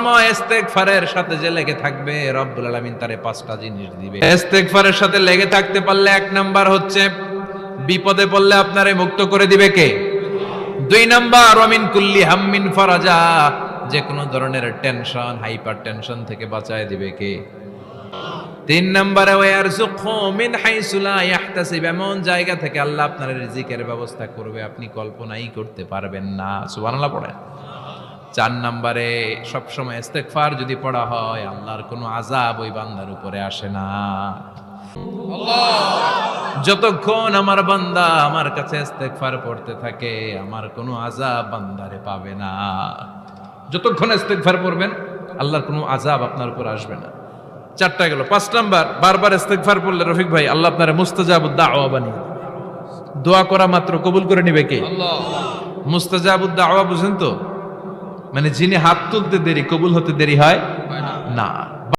সময় ইস্তেগফারের সাথে যে লেগে থাকবে রব্বুল আলামিন তারে 5টা জিনিস দিবে। ইস্তেগফারের সাথে লেগে থাকতে পারলে 1 নাম্বার হচ্ছে বিপদে পড়লে আপনারে মুক্ত করে দিবে কে? 2 নাম্বার ওয়ামিন কুল্লি হাম্মিন ফারাজা, যে কোনো ধরনের টেনশন, হাইপার টেনশন থেকে বাঁচায় দিবে কে? 3 নম্বরে ওয়ারযুকহু মিন হাইসু লা ইয়াহতাসিব, এমন জায়গা থেকে আল্লাহ আপনার রিজিকের ব্যবস্থা করবে আপনি কল্পনাই করতে পারবেন না। সুবহানাল্লাহ পড়েন। 4 নম্বরে সবসময় ইস্তেগফার যদি পড়া হয় আল্লাহর কোনো আযাব ওই বান্দার উপরে আসে না। যতক্ষণ আমার বান্দা আমার কাছে ইস্তেগফার পড়তে থাকে আমার কোনো আযাব বান্দারে পাবে না। যতক্ষণ ইস্তেগফার পড়বেন আল্লাহর কোনো আযাব আপনার উপর আসবে না। 4টা গেল। 5 নাম্বার, বারবার ইস্তেগফার পড়লে রফিক ভাই আল্লাহ আপনারে মুস্তাজাবুদ দাওয়া বানিয়ে দিবে। দোয়া করা মাত্র কবুল করে নিবে কে? আল্লাহ। মুস্তাজাবুদ দাওয়া বুঝেন তো? মানে যিনি হাত তুলতে দেরি কবুল হতে দেরি হয় না।